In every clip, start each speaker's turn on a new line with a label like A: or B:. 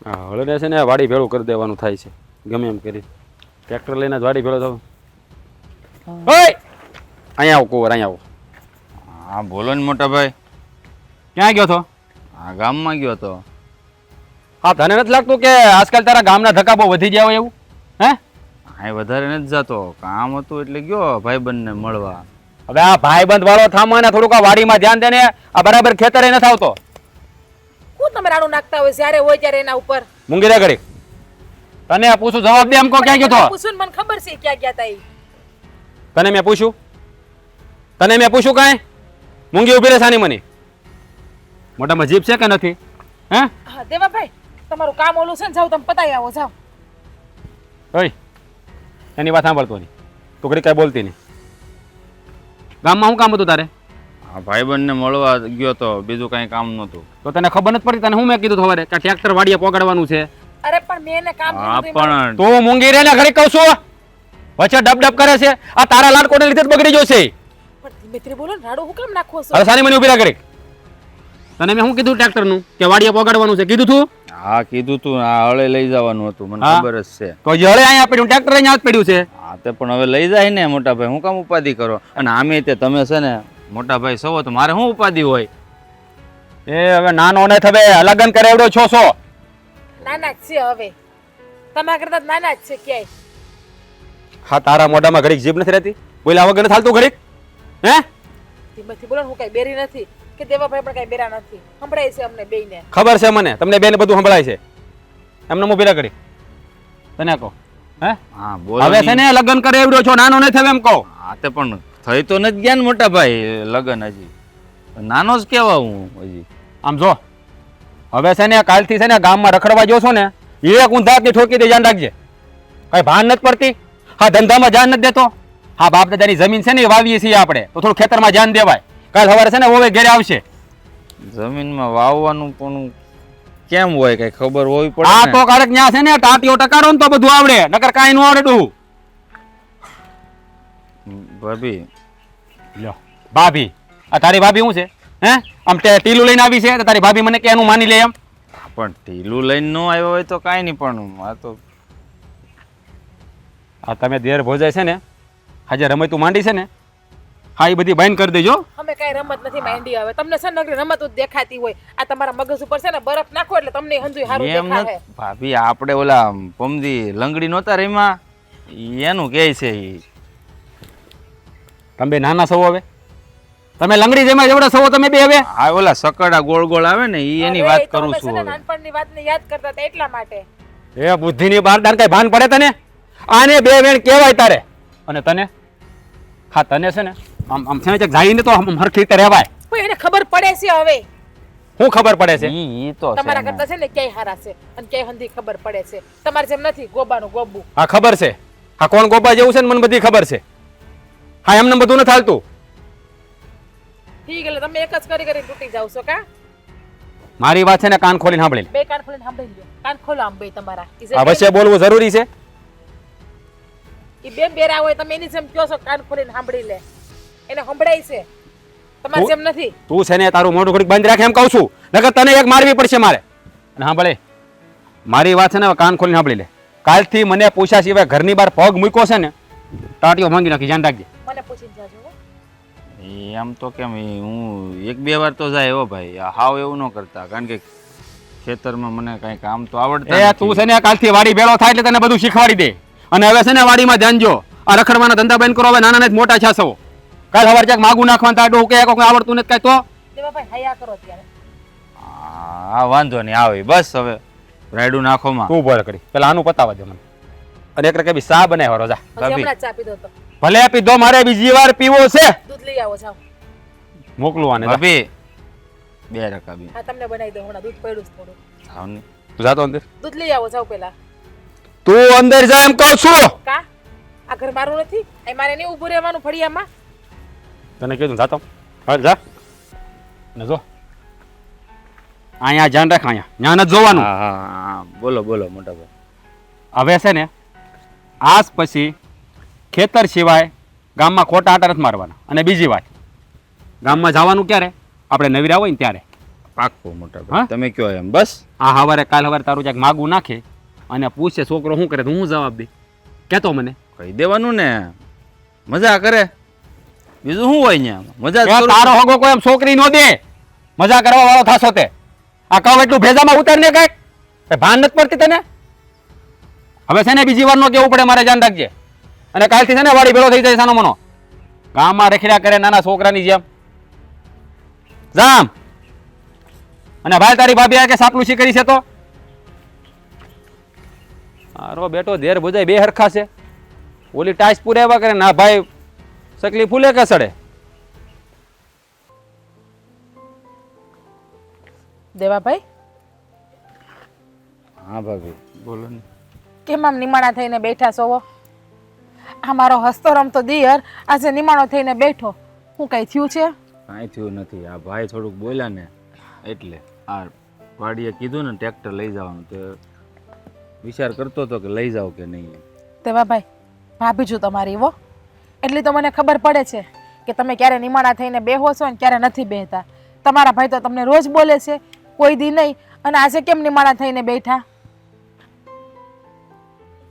A: હા હળને છે ને વાડી ભેળું કરી દેવાનું થાય છે ગમે એમ કરી ટ્રેક્ટર લઈને જ વાડી ભેળો થવું. ઓય અહીંયા આવો કુંવર અહીંયા આવો.
B: હા બોલો ને મોટા ભાઈ.
A: ક્યાં ગયો છો?
B: હા ગામમાં ગયો તો.
A: હા તને નથી લાગતું કે આજકાલ તારા ગામના ધક્કા બહુ વધી ગયા હોય એવું? હે
B: હા વધારે નથી જતો, કામ હતું એટલે ગયો ભાઈબંધને મળવા.
A: હવે આ ભાઈબંધ વાળો થામા ને થોડુંક આ વાડીમાં ધ્યાન દે ને. આ બરાબર ખેતરે નથી આવતો.
C: હું તમે રાડું નાખતા હોય જ્યારે હોય ત્યારે એના ઉપર
A: મૂંગીરા કરી તને પૂછું જવાબ દે. એમ કહો ક્યાં ગયો તો?
C: પૂછું મને ખબર છે ક્યાં ગયા તા ઈ.
A: તને મેં પૂછ્યું કાંઈ? મૂંગી ઉભી રહે સાની મની. મોટામાં જીભ છે કે નથી? હે
C: હા દેવાભાઈ તમારું કામ ઓલું છે ને, જાવ તમે પતાઈ આવો જાવ.
A: ઓય એની વાત સાંભળતો નહીં. તું ઘડી કાંઈ બોલતી નહીં. ગામમાં શું કામ હતું તારે?
B: હા ભાઈબંધને મળવા ગયો તો, બીજું કાંઈ કામ નહોતું.
A: તો તને ખબર નથી પડતી? તને હું મેં કીધું સવારે કે ટ્રેક્ટર વાડીએ પોગાડવાનું છે?
C: અરે પણ મેં એને કામ
B: હા
C: કીધું હતું એમાં.
B: પણ
A: તું મૂંગી રહે ને ઘડી કહું છું. વચ્ચે ડબ ડબ કરે છે. આ તારા લાડકોને લીધે જ બગડી જશે.
C: પણ ધીમે ધીમે બોલો ને, રાડું હું કેમ નાખો છો?
A: હવે સાની મની ઉભી કરી. તને મેં શું કીધું ટ્રેક્ટરનું કે વાડીએ પોગાડવાનું છે? કીધું તું?
B: હા કીધું તું, આ હળે લઈ જવાનું હતું, મને
A: હા.
B: ખબર જ છે.
A: તો જળે અહીંયા પડ્યું, ટ્રેક્ટર અહીંયા જ પડ્યું છે.
B: હા તે પણ હવે લઈ જાય ને મોટા ભાઈ, હું કામ ઉપાધિ કરો? અને આમે તે તમે છે ને મોટા ભાઈ સવો તો મારે શું ઉપાધિ હોય?
A: એ હવે નાનો ને હવે લગન કરે એવડો છો છો.
C: નાના જ છે હવે, તમારા કરતા તો નાના જ છે ક્યાંય.
A: હા તારા મોઢામાં ઘડીક જીભ નથી રહેતી? બોલ્યા વગર નથી હાલતું ઘડીક? હે
C: ધીમેથી બોલો ને, હું કઈ બેરી નથી કે દેવાભાઈ પણ કઈ બેરા નથી. સંભળાય છે અમને બેયને.
A: ખબર છે મને, તમને બેને બધું સંભળાય છે. એમને હું ભેરા કરી તને કહો. હે
B: હા બોલો
A: હવે છે ને લગન કરે એવડો છો, નાનો નથી હવે એમ કહો.
B: હા તે પણ થઈ તો નથી ગયા ને મોટા ભાઈ લગન, હજી નાનો જ કેવા હું હજી.
A: આમ જો હવે છે ને કાલથી છે ને ગામમાં રખડવા જો છો ને, એક ઊંધાતની ઠોકી દે, ધ્યાન રાખજે. કઈ ભાન નથી પડતી? હા ધંધામાં ધ્યાન નથી દેતો? હા બાપ દાદાની જમીન છે ને એ વાવીએ છીએ આપણે, તો થોડું ખેતરમાં ધ્યાન દેવાય. કાલ સવારે છે ને ઓવે ઘેરે આવશે.
B: જમીનમાં વાવવાનું પણ કેમ હોય, કઈ ખબર હોવી પડે
A: આ
B: ને.
A: તો કારક ન્યા છે ને ટાટીઓ ટકારો ને તો બધું આવડે, નકર કાંઈ ન આવડે ડું.
B: ભાભી
A: લ્યો ભાભી, આ તારી ભાભી શું છે? હે આમ તે ટીલું લઈને આવી છે તો તારી ભાભી મને કે એનું માની લે એમ?
B: પણ ઢીલું લઈને ન આવ્યો હોય તો કાંઈ નહીં, પણ આ તો
A: આ તમે દેર ભોજાય છે ને આજે રમતું માંડી છે ને, હા એ બધી બંધ કરી દેજો.
C: અમે કઈ રમત નથી માંડી. હવે તમને છે ને નગરી રમત જ દેખાતી હોય. આ તમારા મગજ ઉપર છે ને બરફ નાખો એટલે તમને હંધુય સારું
B: એમ
C: દેખાય.
B: નથી ભાભી, આપણે ઓલા પમદી લંગડી નહોતા રેમાં, એનું કહે છે ઈ.
A: તમે બે નાના સવો હવે, તમે લંગડી જેમાં જેવડા સવો તમે બે હવે.
B: આ ઓલા સકડા ગોળ ગોળ આવે ને ઈ એની વાત કરું છું હવે.
C: નાનપણની વાતને યાદ કરતા હતા એટલા માટે.
A: એ બુદ્ધિની બહાર દાન કઈ ભાન પડે તને? આને બે વેણ કહેવાય તારે. અને તને હા તને છે ને આમ આમ છે જઈને તો હરખી રીતે રહેવાય.
C: કોઈ એને ખબર પડે છે હવે.
A: શું ખબર પડે છે?
B: ઈ તો
C: તમારા
B: છે
C: કરતા છે ને ક્યાંય હારા છે અને ક્યાંય હંધી ખબર પડે છે. તમારે જેમ નથી ગોબાનું ગોબું.
A: હા ખબર છે. હા કોણ ગોપા જેવું છે ને મને બધી ખબર છે. હા એમને બધું નથી હાલતું.
C: ઠીક એટલે તમે એક જ કરી કરીને તૂટી જાવ છો કા?
A: મારી વાત છે ને કાન ખોલીને સાંભળી લે.
C: બે કાન ખોલીને સાંભળી લ્યો. કાન ખોલો આમ બે તમારા.
A: અવશ્ય બોલવું જરૂરી છે.
C: ઈ બે બેરા હોય તમે એની જેમ કયો છો કાન ખોલીને સાંભળી લે. એને સંભળાય છે. તમારે જેમ નથી.
A: તું છે ને તારું મોઢું ઘડીક બંધ રાખે એમ કહું છું, નકર તને એક મારવી પડશે મારે. અને સાંભળે મારી વાત છે ને કાન ખોલીને સાંભળી લે. કાલથી મને પૂછ્યા સિવાય ઘરની બહાર પગ મૂક્યો છે ને ટાટીઓ માંગી નાખી, ધ્યાન રાખજે.
C: મને પૂછીને જાજો હો.
B: એમ તો કેમ હું એક બે વાર તો જાય હો ભાઈ, હાવ એવું ન કરતા, કારણ કે ખેતરમાં મને કઈ કામ તો આવડતા
A: એ તું છે ને કાલથી વાડી ભેળો થાય એટલે તને બધું શીખવાડી દે. અને હવે છે ને વાડીમાં ધ્યાન જો. આ રખડવાના ધંધા બંધ કરો. હવે નાના ને મોટા છે સૌ. કાલ સવારે ક્યાંક માગું નાખવાનું તાડું કે કોઈ આવડતું નથી કાંઈ તો
C: દેવાભાઈ હયા કરો ત્યારે.
B: હા વાંધો નહીં, આવે બસ હવે રાયડું નાખોમાં.
A: તું બોલ કરી પેલા આનું પતાવા દે મને. અને એક રકે સા બનાવ્યો રોજા.
C: હજી હમણાં જ ચા પીધો તો.
A: ભલે પીધો, મારે બીજી વાર પીવો છે.
C: દૂધ લઈ આવો જાઓ.
A: મોકલું આને.
B: ભાભી 2 રકા બી
C: હા તમને બનાવી દઉં હમણાં. દૂધ પડ્યું છે થોડું.
B: આવ ને.
A: તું જાતો અંદર.
C: દૂધ લઈ આવો જાઓ પેલા.
A: તું અંદર જા એમ કહું છું.
C: કા આ ઘર મારું નથી? અહીં મારે નહીં ઊભું રહેવાનું ફળિયામાં.
A: તને કીધું જાતો. હા જા. ને જો અહીંયા ધ્યાન રાખ, અહીંયા ત્યાં નથી જોવાનું.
B: હા હા હા બોલો બોલો મોટા ભાઈ.
A: હવે છે ને આજ પછી ખેતર સિવાય ગામમાં ખોટા આટા નથી મારવાના. અને બીજી વાત, ગામમાં જવાનું ક્યારે? આપણે નવીરા હોય ને ત્યારે.
B: પાક્કું મોટા
A: હા?
B: ભાઈ તમે કયો એમ બસ.
A: આ હવારે કાલ હવારે તારું ક્યાંક માગું નાખે અને પૂછે છોકરો શું કરે તો હું જવાબ દે કહેતો મને
B: કહી દેવાનું ને, મજા કરે, બીજું શું હોય અહીંયા મજા જ
A: એ
B: કરું.
A: તારો હગો કોઈ એમ છોકરી નો દે મજા કરવા વાળો થાશો તે આ કહું એટલું ભેજામાં ઉતારને કઈક કઈ ભાન નથી પડતી તને હવે છે ને બીજી વાર નો કેવું પડે મારે ધ્યાન રાખજે અને કાલથી છે ને વાડી ભેળો થઈ જાય સાનો મનો ગામમાં રખડ્યા કરે નાના છોકરાની જેમ જામ અને ભાઈ તારી ભાભી આ કે સાપલુસી કરી છે તો મારો બેટો ધેર બુજાય બે હરખા છે ઓલી ટાઈસ પુરાવ્યા કરે ના ભાઈ સકલી ફૂલે કે સડે
C: દેવાભાઈ
B: હા ભાભી બોલો ને.
C: કેમ આમ નિમાણા થઈને બેઠા છો? આ મારો હસતો રમતો દિયર આજે નિમાણો થઈને બેઠો, હું કઈ થયું છે?
B: કાંઈ થયું નથી. આ ભાઈ થોડુંક બોલ્યા ને એટલે આ વાડીએ કીધું ને ટ્રેક્ટર લઈ જવાનું તે વિચાર કરતો હતો કે લઈ જાવ કે નહીં.
C: દેવાભાઈ ભાભી છું તમારી હો, એટલી તો મને ખબર પડે છે કે તમે ક્યારે નિમાણા થઈને બેહો છો ને ક્યારે નથી બેહતા. તમારા ભાઈ તો તમને રોજ બોલે છે, કોઈ દી નહીં, અને આજે કેમ નિમાણા થઈને બેઠા?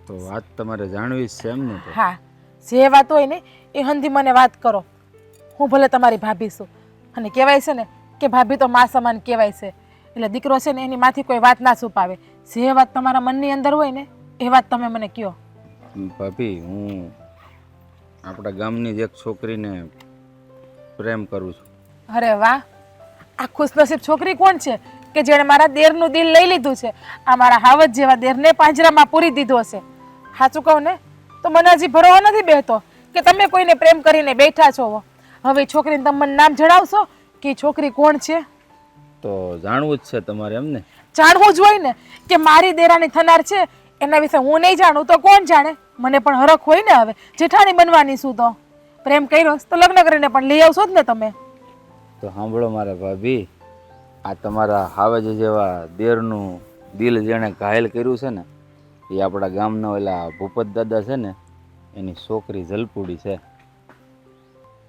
B: તો વાત તમારે જાણવી જ છે એમ ને? તો
C: હા, જે વાત હોય ને એ હંધી મને વાત કરો. હું ભલે તમારી ભાભી છું, અને કહેવાય છે ને કે ભાભી તો મા સમાન કહેવાય છે, એટલે દીકરો છે ને એની માંથી કોઈ વાત ના છુપાવે. જે વાત તમારા મનની અંદર હોય ને એ વાત તમે મને કહો.
B: ભાભી હું આપણા ગામની જ એક છોકરીને પ્રેમ કરું છું.
C: અરે વાહ, આ ખુશનસીબ છોકરી કોણ છે કે જેણે મારા દેરનું દિલ લઈ લીધું છે? આ મારા હાવજ જેવા દેરને પાંજરામાં પૂરી દીધો છે. સાચું કહું ને તો મને હજી ભરોસો નથી બેહતો કે તમે કોઈને પ્રેમ કરીને બેઠા છો. હવે એ છોકરીને તમે મને નામ જણાવશો કે એ છોકરી કોણ છે?
B: તો જાણવું જ છે તમારે એમ ને?
C: જાણવું જ હોય ને કે મારી દેરાની થનાર છે એના વિશે હું નહીં જાણું તો કોણ જાણે? મને પણ હરખ હોય ને, હવે જેઠાણી બનવાની શું તો પ્રેમ કર્યો તો લગ્ન કરીને પણ લઈ આવશો જ ને તમે.
B: તો સાંભળો મારા ભાભી, આ તમારા હાવજ જેવા દેરનું દિલ જેણે ઘાયલ કર્યું છે ને એ આપણા ગામના ઓલા ભૂપત દાદા છે ને એની છોકરી જલપુડી છે.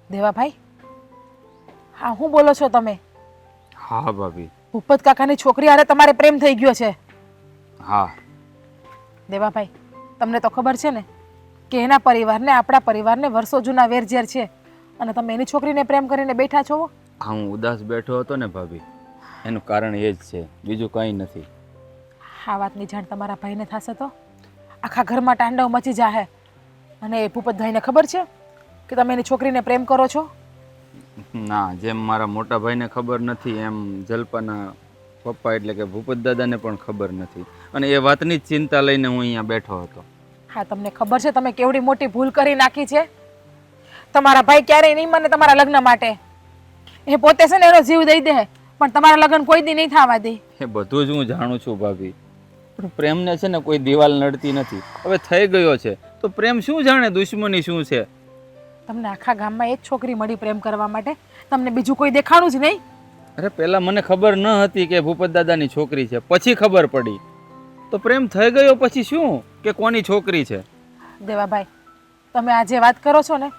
C: દેવાભાઈ, હા હું બોલો છો તમે?
B: હા ભાભી.
C: ભૂપત કાકાની છોકરી હારે તમારે પ્રેમ થઈ ગયો છે?
B: હા.
C: દેવાભાઈ, તમને તો ખબર છે ને કે એના પરિવારને આપણા પરિવારને વર્ષો જૂના વેરઝેર છે, અને તમે એની છોકરીને પ્રેમ કરીને બેઠા છો?
B: હા, હું ઉદાસ બેઠો હતો ને ભાભી, એનું કારણ એ જ છે, બીજું કંઈ નથી.
C: આ વાતની જાણ તમારા ભાઈને થશે તો આખા ઘરમાં તાંડવ મચી જાહે. અને એ ભૂપતભાઈને ખબર છે કે તમે એની છોકરીને પ્રેમ કરો છો?
B: ના, જેમ મારા મોટા ભાઈને ખબર નથી એમ જલપાના પપ્પા એટલે કે ભૂપત દાદાને પણ ખબર નથી, અને એ વાતની જ ચિંતા લઈને હું અહીંયા બેઠો હતો.
C: હા, તમને ખબર છે તમે કેવડી મોટી ભૂલ કરી નાખી છે? તમારા ભાઈ ક્યારેય નહીં મને તમારા લગ્ન માટે, એ પોતે છે ને એનો જીવ દઈ દે પણ તમારા લગ્ન કોઈ દી નહીં થવા દે.
B: એ બધું જ હું જાણું છું ભાભી, પણ પ્રેમને છે ને કોઈ દિવાલ નડતી નથી. હવે થઈ ગયો છે તો પ્રેમ શું જાણે દુશ્મની શું છે?
C: તમને આખા ગામમાં એક છોકરી મળી પ્રેમ કરવા માટે, તમને બીજું કોઈ દેખાણું જ નહીં?
B: અરે પહેલા મને ખબર ન હતી કે ભૂપત દાદાની છોકરી છે, પછી ખબર પડી. તો પ્રેમ થઈ ગયો પછી શું કે કોની છોકરી છે?
C: દેવાભાઈ, તમે આ જે વાત કરો છો ને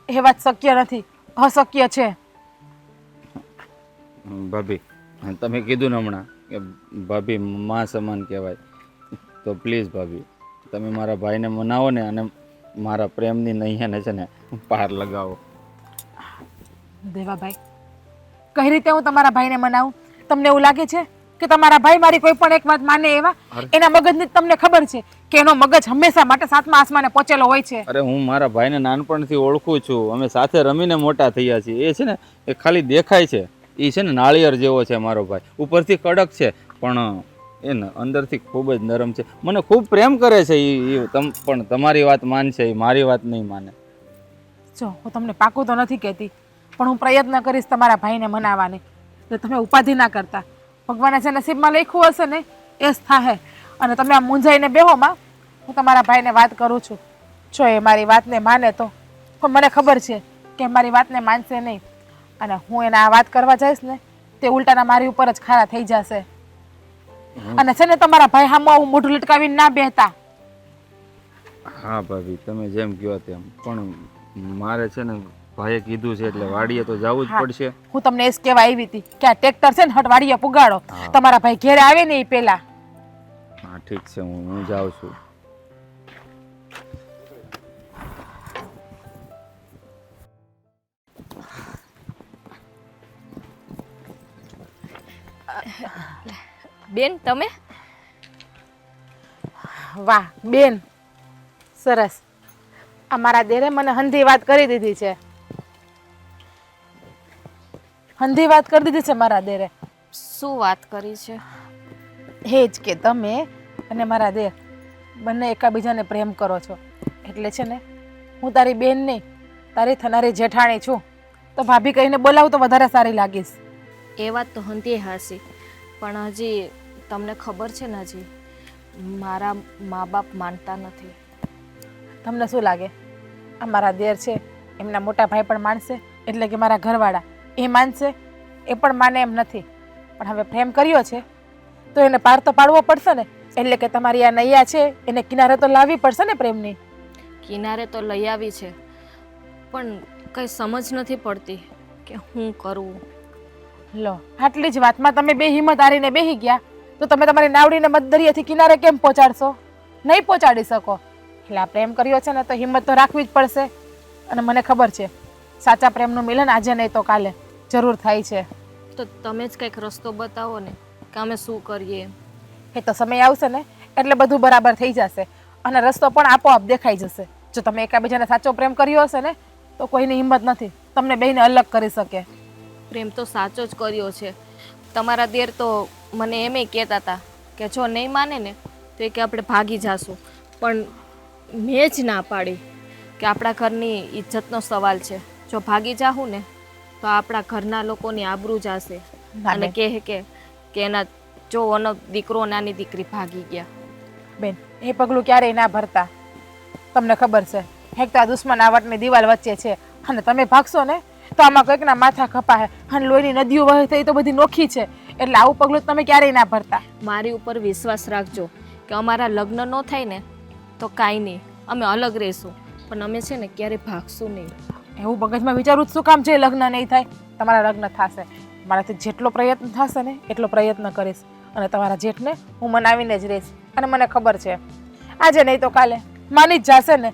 C: એ વાત શક્ય નથી, અશક્ય છે.
B: ભાભી, તમે કીધું ને હમણાં કે ભાભી માં સમાન કહેવાય, તો પ્લીઝ ભાભી તમે મારા ભાઈને મનાવો ને અને મારા પ્રેમની નૈયાને છે ને પાર લગાવો.
C: દેવાભાઈ, કઈ રીતે હું તમારા ભાઈને મનાવું? તમને એવું લાગે છે કે તમારા ભાઈ મારી કોઈ પણ એક વાત માને એવા? એના મગજની તમને ખબર છે કે એનો મગજ હંમેશા માટે સાતમા આસમાને પહોંચેલો હોય છે.
B: અરે હું મારા ભાઈને નાનપણથી ઓળખું છું, અમે સાથે રમીને મોટા થયા છીએ. એ છે ને એ ખાલી દેખાય છે, એ છે ને નાળિયેર જેવો છે મારો ભાઈ, ઉપરથી કડક છે પણ એ ને અંદરથી ખૂબ જ નરમ છે. મને ખૂબ પ્રેમ કરે છે એ, પણ તમારી વાત માનશે, એ મારી વાત નહીં માને.
C: જો હું તમને પાકું તો નથી કહેતી, પણ હું પ્રયત્ન કરીશ તમારા ભાઈને મનાવવાની. એટલે તમે ઉપાધિ ના કરતા, ભગવાને જે નસીબમાં લખ્યું હશે ને એ જ થાહે. અને તમે આમ મૂંઝાઈને બેહોમાં, હું તમારા ભાઈને વાત કરું છું. જો એ મારી વાતને માને તો, પણ મને ખબર છે કે મારી વાતને માનશે નહીં, અને હું એને આ વાત કરવા જઈશ ને તે ઉલટાના મારી ઉપર જ ખારા થઈ જશે. અને છે ને તમારા ભાઈ સામે આવું મોઢું લટકાવીને ના બેહતા.
B: હા ભાભી, તમે જેમ કહો તેમ, પણ મારે છે ને ભાઈએ કીધું છે એટલે વાડીએ તો જવું જ
C: હા.
B: પડશે.
C: હું તમને એ જ કહેવા આવી હતી કે આ ટ્રેક્ટર છે ને હટવાડીએ પુગાડો.
B: હા.
C: તમારા ભાઈ ઘેરે આવે ને એ પહેલા.
B: હા ઠીક છે, હું જાઉં છું.
D: બેન તમે
C: વાહ બેન, સરસ. અમારા દેરે મને હંધી વાત કરી દીધી છે. હંધી વાત કરી દીધી છે મારા દેરે.
D: શું વાત કરી છે?
C: એ જ કે તમે અને મારા દેર બંને એકાબીજાને પ્રેમ કરો છો. એટલે છે ને હું તારી બેન નહીં, તારી થનારી જેઠાણી છું. તો ભાભી કહીને બોલાવું તો વધારે સારી લાગીશ.
D: એ વાત તો હંતી હાસી, પણ હજી તમને ખબર છે ને, હજી મારા મા બાપ માનતા નથી.
C: તમને શું લાગે આ મારા દેર છે એમના મોટા ભાઈ પણ માનશે? એટલે કે મારા ઘરવાળા એ માનશે? એ પણ માને એમ નથી. પણ હવે પ્રેમ કર્યો છે તો એને પાર તો પાડવો પડશે ને. એટલે કે તમારી આ નૈયા છે એને કિનારે તો લાવવી પડશે ને પ્રેમની.
D: કિનારે તો લઈ આવી છે, પણ કંઈ સમજ નથી પડતી કે હું કરું.
C: લો, આટલી જ વાતમાં તમે બે હિંમત હારીને બેહી ગયા તો તમે તમારી નાવડીને મધદરિયેથી કિનારે કેમ પહોંચાડશો? નહીં પહોંચાડી શકો. એટલે આ પ્રેમ કર્યો છે ને તો હિંમત તો રાખવી જ પડશે. અને મને ખબર છે સાચા પ્રેમનું મિલન આજે નહીં તો કાલે જરૂર થાય છે.
D: તો તમે જ કંઈક રસ્તો બતાવો ને કે અમે શું કરીએ.
C: એ તો સમય આવશે ને એટલે બધું બરાબર થઈ જશે અને રસ્તો પણ આપોઆપ દેખાઈ જશે. જો તમે એકાબીજાને સાચો પ્રેમ કર્યો હશે ને તો કોઈની હિંમત નથી તમને બેયને અલગ કરી શકે.
D: પ્રેમ તો સાચો જ કર્યો છે. તમારા દેર તો મને એમેય કહેતા હતા કે જો નહીં માને ને તો એ કે આપણે ભાગી જાશું, પણ મેં જ ના પાડી કે આપણા ઘરની ઇજ્જતનો સવાલ છે. જો ભાગી જાઉં ને તો આપણા ઘરના લોકોની આબરૂ જશે
C: ના
D: અને
C: બેન.
D: કે એના જો ઓનો દીકરો નાની દીકરી ભાગી ગયા.
C: બેન, એ પગલું ક્યારેય ના ભરતા. તમને ખબર છે એક તો આ દુશ્મન આવટની દિવાલ વચ્ચે છે અને તમે ભાગશો ને તો આમાં કંઈકના માથા ખપાય અને લોહીની નદીઓ વહે થઈ તો બધી નોખી છે. એટલે આવું પગલું તમે ક્યારેય ના ભરતા.
D: મારી ઉપર વિશ્વાસ રાખજો કે અમારા લગ્ન ન થાય ને તો કાંઈ નહીં, અમે અલગ રહીશું, પણ અમે છે ને ક્યારેય ભાગશું નહીં.
C: એવું મગજમાં વિચારું જ શું કામ છે લગ્ન નહીં થાય? તમારા લગ્ન થશે. મારાથી જેટલો પ્રયત્ન થશે ને એટલો પ્રયત્ન કરીશ અને તમારા જેઠને હું મનાવીને જ રહીશ. અને મને ખબર છે આજે નહીં તો કાલે માની જ જશે ને.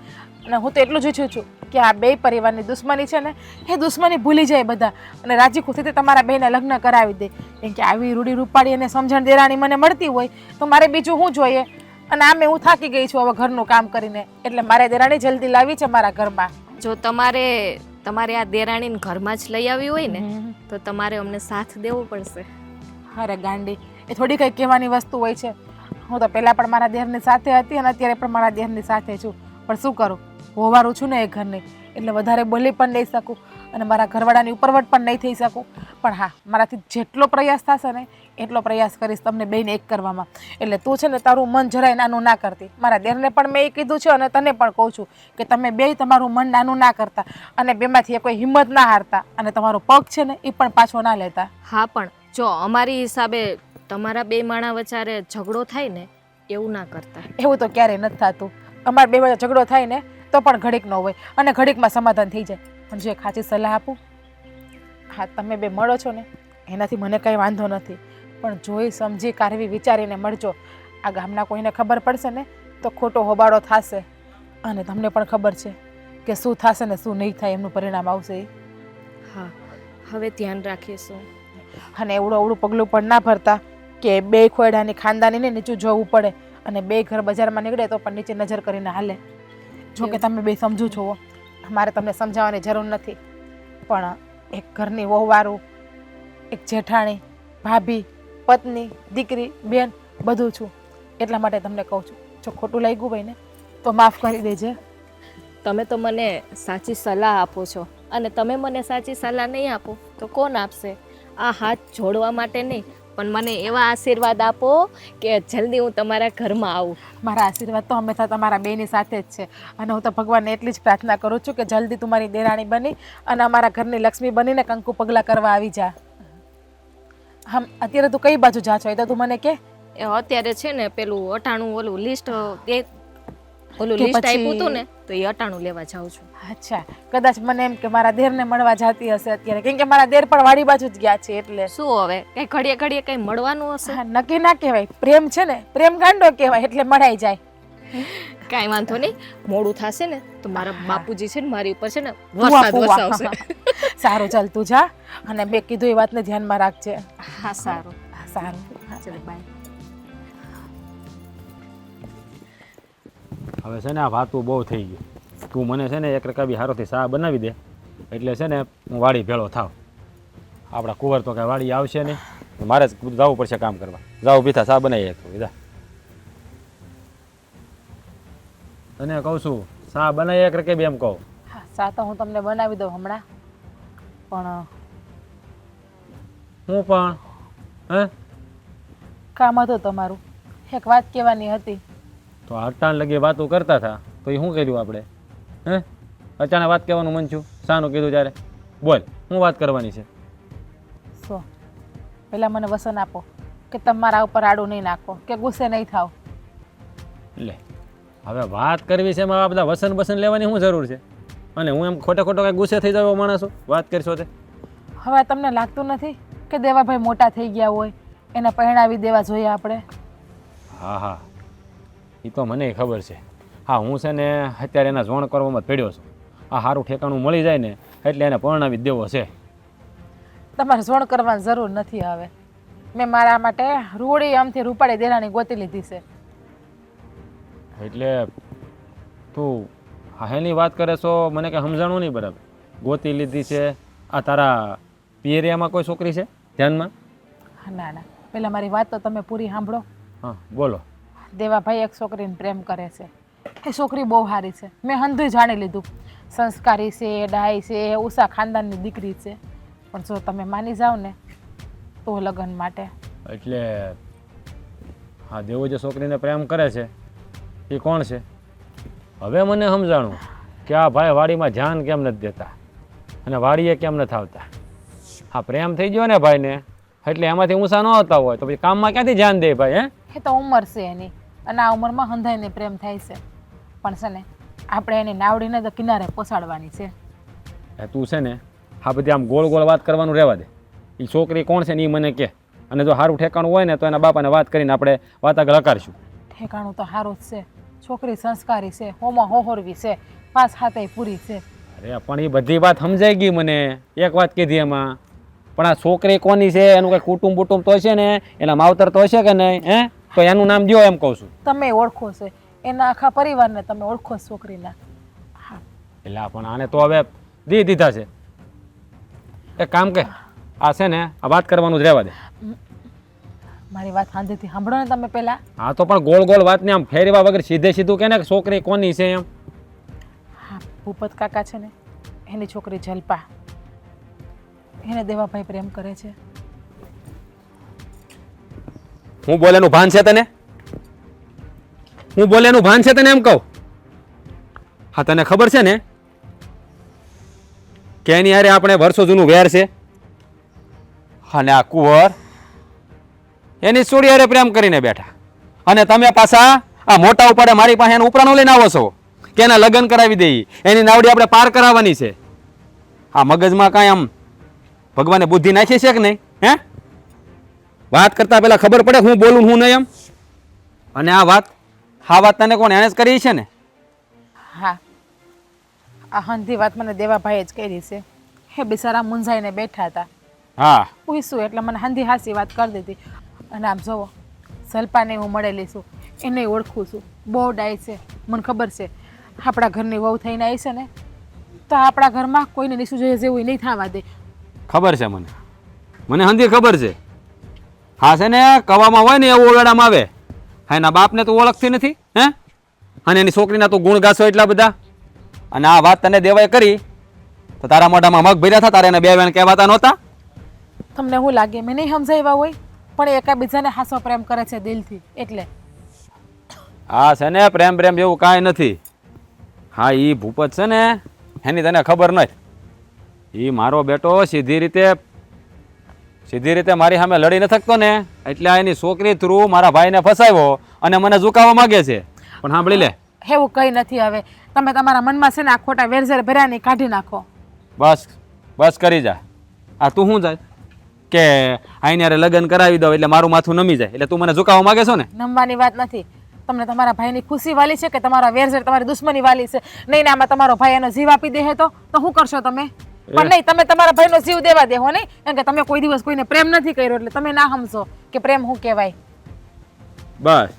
C: અને હું તો એટલું જ ઈચ્છું છું કે આ બે પરિવારની દુશ્મની છે ને એ દુશ્મની ભૂલી જાય બધા અને રાજી ખુશીથી તમારા બેને લગ્ન કરાવી દે. કેમ કે આવી રૂડી રૂપાડી અને સમજણ દેરાણી મને મળતી હોય તો મારે બીજું શું જોઈએ? અને આમે હું થાકી ગઈ છું હવે ઘરનું કામ કરીને. એટલે મારે દેરાણી જલ્દી લાવી છે મારા ઘરમાં.
D: જો તમારે આ દેરાણીને ઘરમાં જ લઈ આવી હોય ને તો તમારે અમને સાથ દેવો પડશે.
C: અરે ગાંડી, એ થોડી કંઈ કહેવાની વસ્તુ હોય છે. હું તો પહેલાં પણ મારા દેરની સાથે હતી અને અત્યારે પણ મારા દેરની સાથે છું. પણ શું કરું, હોવારું છું ને એ ઘરની, એટલે વધારે બોલી પણ નહીં શકું અને મારા ઘરવાળાની ઉપરવટ પણ નહીં થઈ શકું. પણ હા, મારાથી જેટલો પ્રયાસ થશે ને એટલો પ્રયાસ કરીશ તમને બેને એક કરવામાં. એટલે તું છે ને તારું મન જરાય નાનું ના કરતી. મારા દેરને પણ મેં એ કીધું છે અને તને પણ કહું છું કે તમે બેય તમારું મન નાનું ના કરતા અને બેમાંથી કોઈ હિંમત ના હારતા અને તમારો પગ છે ને એ પણ પાછો ના લેતા.
D: હા, પણ જો અમારી હિસાબે તમારા બે માણા વચારે ઝઘડો થાય ને એવું ના કરતા.
C: એવું તો ક્યારેય નથી થતું. અમારા બે વચ્ચે ઝઘડો થાય ને તો પણ ઘડીક ન હોય અને ઘડીકમાં સમાધાન થઈ જાય. પણ જો એક સાચી સલાહ આપું, હા તમે બે મળો છો ને એનાથી મને કંઈ વાંધો નથી, પણ જોઈ સમજી કારવી વિચારીને મળજો. આ ગામના કોઈને ખબર પડશે ને તો ખોટો હોબાળો થશે અને તમને પણ ખબર છે કે શું થશે ને શું નહીં થાય એમનું પરિણામ આવશે એ.
D: હા, હવે ધ્યાન રાખીશું.
C: અને અવળું પગલું પણ ના ભરતા કે બે ખોયડાની ખાનદાનીને નીચું જોવું પડે અને બે ઘર બજારમાં નીકળે તો પણ નીચે નજર કરીને હાલે. જો કે તમે બે સમજો છો, મારે તમને સમજાવવાની જરૂર નથી, પણ એક ઘરની વહુવારું, એક જેઠાણી, ભાભી, પત્ની, દીકરી, બેન બધું છું. એટલા માટે તમને કહું છું, જો ખોટું લાગ્યું હોય ને તો માફ કરી દેજે.
D: તમે તો મને સાચી સલાહ આપો છો અને તમે મને સાચી સલાહ નહીં આપો તો કોણ આપશે? આ હાથ જોડવા માટે નહીં, પણ મને એવા આશીર્વાદ આપો કે જલ્દી હું તમારા ઘરમાં આવું.
C: મારા આશીર્વાદ તો હંમેશા તમારા બેની સાથે જ છે અને હું તો ભગવાનને એટલી જ પ્રાર્થના કરું છું કે જલ્દી તું મારી દેરાણી બની અને અમારા ઘરની લક્ષ્મી બનીને કંકુ પગલાં કરવા આવી જા. અત્યારે તું કઈ બાજુ જા છો એ તો તું મને કે.
D: એ અત્યારે છે ને પેલું 98 ઓલું લિસ્ટ ઓલું
C: કે
D: લિસ્ટ
C: પછી-
D: આપ્યું હતું ને તો એ અટાણું લેવા જાઉં છું.
C: અચ્છા, કદાચ મને એમ કે મારા દેરને મળવા જતી હશે અત્યારે, કેમ કે મારા દેર પણ વાડી બાજુ જ ગયા છે એટલે.
D: શું હવે કઈ ઘડીએ ઘડીએ કઈ મળવાનું હશે?
C: હા, નક્કી ના કહેવાય, પ્રેમ છે ને, પ્રેમ ગાંડો કહેવાય એટલે મળાઈ જાય.
D: કાંઈ વાંધો નહીં, મોડું થશે ને તો મારા બાપુજી છે ને મારી ઉપર છે ને
C: ફુવા,
D: વરસાદ
C: ફુવા.
D: વરસાવશે.
C: સારું, ચાલ તું જા અને મેં કીધું એ વાતને ધ્યાનમાં રાખજે.
D: હા સારું,
C: સારું.
D: ચલો બાય.
A: હવે છે ને આ વાતું બહુ થઈ ગયું. તું મને છે ને એક રકાબી હારોથી ચા બનાવી દે એટલે છે ને હું વાડી ભેળો થાવ. આપણા કુંવર તો કાંઈ વાડી આવશે નહીં, મારે જ જવું પડશે કામ કરવા. જાઓ ભીથા ચા બનાવીએ તો જા. તને કહું છું ચા બનાવી એક રકાબી એમ કહું.
C: હા, સા તો હું તમને બનાવી દઉં હમણાં, પણ
A: હું પણ હે
C: કામ હતું તમારું, એક વાત કહેવાની હતી.
A: તો અટાણ લગી વાતો કરતા હતા તો એ શું કર્યું આપણે? હે અચાનક વાત કહેવાનું મન છું, શાનું કીધું ત્યારે? બોલ, શું વાત કરવાની છે?
C: સો પહેલાં મને વસન આપો કે તમારા ઉપર આડું નહીં નાખો કે ગુસ્સે નહીં થાવ.
A: લે હવે વાત કરવી છે એમાં આ બધા વસન બસન લેવાની શું જરૂર છે? અને હું એમ ખોટે ખોટો કાંઈ ગુસ્સે થઈ જાવ માણસ છું? વાત કરશો તે
C: હવે તમને લાગતું નથી કે દેવાભાઈ મોટા થઈ ગયા હોય, એને પરણાવી દેવા જોઈએ આપણે?
A: હા હા, એ તો મને ખબર છે. હા, હું છે ને અત્યારે એના જોણ કરવામાં જ પડ્યો છું. આ સારું ઠેકાણું મળી જાય ને એટલે એને પરણાવી જ દેવો છે.
C: તમારે જોણ કરવાની જરૂર નથી. હવે મેં મારા માટે રૂડી આમથી રૂપાળી દેરાની ગોતી લીધી છે.
A: એટલે તું હા એની વાત કરે છો, મને કંઈ સમજાણું નહીં બરાબર. ગોતી લીધી છે? આ તારા પિયરિયામાં કોઈ છોકરી છે ધ્યાનમાં?
C: ના ના, પહેલાં મારી વાત તો તમે પૂરી સાંભળો.
A: હા બોલો.
C: દેવાભાઈ એક છોકરીને પ્રેમ કરે છે. એ છોકરી બહુ સારી છે, મેં હંધુય જાણી લીધું. સંસ્કારી છે, ડાય છે, ઉષા ખાનદાનની દીકરી છે. પણ જો તમે માની જાઓ ને તો લગ્ન માટે.
A: એટલે હા, દેવો જે છોકરીને પ્રેમ કરે છે એ કોણ છે? હવે મને સમજાણું કે આ ભાઈ વાડીમાં ધ્યાન કેમ નથી દેતા અને વાડીએ કેમ નથી આવતા. હા, પ્રેમ થઈ ગયો ને ભાઈને એટલે એમાંથી ઊંચા ન આવતા હોય તો પછી કામમાં ક્યાંથી ધ્યાન દે ભાઈ?
C: એ તો ઉંમર છે એની, અને આ ઉંમરમાં હંધાઈને પ્રેમ થાય છે. પણ છે ને આપણે એની નાવડીને તો કિનારે પહોંચાડવાની છે.
A: તું છે ને આ બધી આમ ગોળ ગોળ વાત કરવાનું રહેવા દે. એ છોકરી કોણ છે ને એ મને કહે, અને જો સારું ઠેકાણું હોય ને તો એના બાપાને વાત કરીને આપણે વાત આગળ હકારશું.
C: ઠેકાણું તો સારું જ છે. છોકરી સંસ્કારી છે, હોમાં હોહોરવી છે, પાસ હાથે પૂરી છે.
A: અરે પણ એ બધી વાત સમજાઈ ગઈ મને. એક વાત કીધી એમાં, પણ આ છોકરી કોની છે એનું કંઈ કુટુંબ બુટુંબ તો હશે ને, એના માવતર તો હશે કે નહીં? હે તો એનું નામ દ્યો એમ કહું છું.
C: તમે ઓળખો છે એના આખા પરિવારને, તમે ઓળખો છો છોકરીના. હા,
A: એટલે પણ આને તો હવે દીધા છે. એક કામ કે આ છે ને આ વાત કરવાનું જ રહેવા દે.
C: મારી વાત શાંતિથી સાંભળો ને તમે પહેલાં.
A: હા તો પણ ગોળ ગોળ વાતને આમ ફેરવા વગર સીધે સીધું કે ને છોકરી કોની છે એમ.
C: હા, ભૂપત કાકા છે ને એની છોકરી જલપા, એને દેવાભાઈ પ્રેમ કરે છે.
A: હું બોલેનું ભાન છે તને? હું બોલેનું ભાન છે તને એમ કહું? હા, તને ખબર છે ને કે એની હારે આપણે વર્ષો જૂનું વેર છે. અને આ કુંવર એની છોડી હારે પ્રેમ કરીને બેઠા, અને તમે પાછા આ મોટા ઉપાડે મારી પાસે એનું ઉપરાણું લઈને આવો છો કે એના લગ્ન કરાવી દઈએ, એની નાવડી આપણે પાર કરાવવાની છે. આ મગજમાં કાંઈ આમ ભગવાને બુદ્ધિ નાખી છે કે નહીં? હે વાત કરતા પહેલા ખબર પડે હું બોલું હું નહીં એમ? અને આ વાત તને કોણ એણે જ કરી છે ને?
C: હા, આ હંધી વાત મને દેવાભાઈએ જ કરી છે. હે બિચારા મૂંઝાઈને બેઠા હતા.
A: હા,
C: પૂછ્યું એટલે મને હંધી હાસી વાત કરી દીધી. અને આમ જોવો, સલ્પાને હું મળેલી છું, એને ઓળખું છું, બહુ ડાય છે. મને ખબર છે આપણા ઘરની વહુ થઈને આવી છે ને તો આપણા ઘરમાં કોઈને નીસું જોઈએ જેવું નહીં થવા દે.
A: ખબર છે મને હંધી ખબર છે. હા છે ને, કવામાં હોય ને એવું ઓરડામાં આવે. હા, એના બાપને તું ઓળખતી નથી હે? અને એની છોકરીના તું ગુણ ગાસો એટલા બધા. અને આ વાત તને દેવાય કરી તો તારા મોઢામાં મગ ભર્યા હતા, તારે એને બે વેણ કહેવાતા નહોતા?
C: તમને શું લાગે મેં નહીં સમજાવ્યા હોય? પણ એકાબીજાને હાસો પ્રેમ કરે છે દિલથી એટલે.
A: હા છે ને, પ્રેમ જેવું કાંઈ નથી. હા, એ ભૂપત છે ને એની તને ખબર નથી. એ મારો બેટો સીધી રીતે મારી સામે લડી ન શકતો ને એટલે એની છોકરી થ્રુ મારા ભાઈને ફસાવ્યો અને મને ઝુકાવવા માંગે છે. પણ સાંભળી લે,
C: એવું કંઈ નથી હવે. તમે તમારા મનમાં છે ને આ ખોટા વેરઝેર ભર્યા નહીં કાઢી નાખો.
A: બસ બસ કરી જા. આ તું શું જાય કે આઈને લગ્ન કરાવી દો એટલે મારું માથું નમી જાય એટલે તું મને ઝુકાવવા માંગે છો ને?
C: નમવાની વાત નથી. તમને તમારા ભાઈની ખુશી વાલી છે કે તમારા વેરઝેર તમારી દુશ્મની વાલી છે? નહીં ને આમાં તમારો ભાઈ એનો જીવ આપી દે તો શું કરશો તમે? પણ નહીં, તમે તમારા ભાઈનો જીવ દેવા દેવો નહીં, કેમ કે તમે કોઈ દિવસ કોઈને પ્રેમ નથી કર્યો એટલે તમે ના સમજો કે પ્રેમ શું કહેવાય.
A: બસ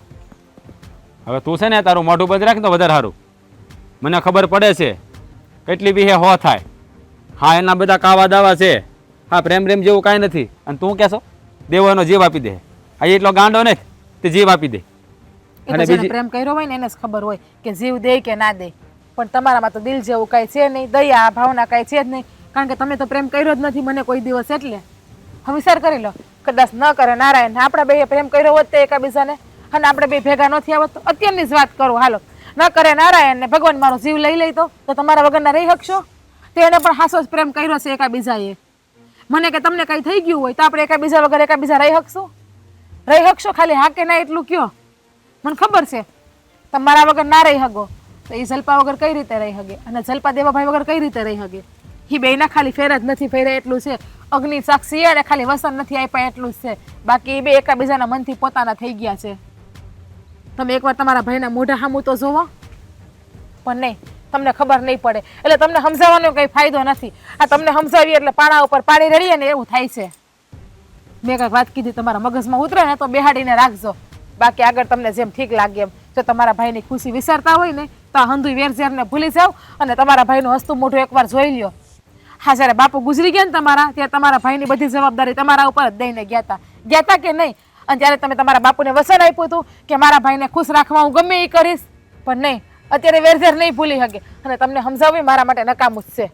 A: હવે તું છે ને તારું મોઢું બંધ રાખ તો વધારે સારું. મને ખબર પડે છે કેટલી બી હો થાય. હા એના બધા કાવા દાવા છે. હા પ્રેમ જેવું કાંઈ નથી. અને તું કહેશો દેવો એનો જીવ આપી દે. આ એટલો ગાંડો ને તે જીવ આપી દે.
C: એ તો જેને પ્રેમ કર્યો હોય ને એને જ ખબર હોય કે જીવ દે કે ના દે. પણ તમારામાં તો દિલ જેવું કાંઈ છે નહીં, દયા ભાવના કાંઈ છે જ નહીં, કારણ કે તમે તો પ્રેમ કર્યો જ નથી મને કોઈ દિવસ. એટલે હવે વિચાર કરી લો, કદાચ ન કરે નારાયણ, આપણા બે પ્રેમ કર્યો હોત તે એકાબીજાને અને આપણે બે ભેગા ન થયા હોત તો અત્યારની જ વાત કરું, હાલો ન કરે નારાયણ ને ભગવાન મારો જીવ લઈ લે તો તમારા વગરના રહી શકશો? તો એને પણ હાસો જ પ્રેમ કર્યો છે એકાબીજાએ. મને કે તમને કંઈ થઈ ગયું હોય તો આપણે એકાબીજા વગર એકાબીજા રહી શકશું? રહી શકશો? ખાલી હા કે ના એટલું કયો. મને ખબર છે તમારા વગર ના રહી શકો તો એ જલપા વગર કઈ રીતે રહી શકે અને જલપા દેવાભાઈ વગર કઈ રીતે રહી શકે? એ બેના ખાલી ફેર જ નથી ફેરે એટલું છે. અગ્નિ સાક્ષી અને ખાલી વસન નથી આપ્યા એટલું જ છે. બાકી એ બે એકાબીજાના મનથી પોતાના થઈ ગયા છે. તમે એકવાર તમારા ભાઈના મોઢા સામું તો જોવો. પણ નહીં, તમને ખબર નહીં પડે એટલે તમને સમજાવવાનો કંઈ ફાયદો નથી. આ તમને સમજાવીએ એટલે પાણા ઉપર પાણી રડીએ ને એવું થાય છે. મેં કંઈક વાત કીધી તમારા મગજમાં ઉતરે ને તો બેહાડીને રાખજો. બાકી આગળ તમને જેમ ઠીક લાગે એમ. જો તમારા ભાઈની ખુશી વિચારતા હોય ને તો આ હંધુ વેરઝેરને ભૂલી જાઓ અને તમારા ભાઈનું હસતું મોઢું એકવાર જોઈ લ્યો. હા, જ્યારે બાપુ ગુજરી ગયા ને તમારા, ત્યારે તમારા ભાઈની બધી જવાબદારી તમારા ઉપર જ દઈને ગયા હતા કે નહીં? અને ત્યારે તમે તમારા બાપુને વસન આપ્યું હતું કે મારા ભાઈને ખુશ રાખવા હું ગમે એ કરીશ. પણ નહીં, અત્યારે વેરઝેર નહીં ભૂલી શકે અને તમને સમજાવવી મારા માટે નકામું જ છે.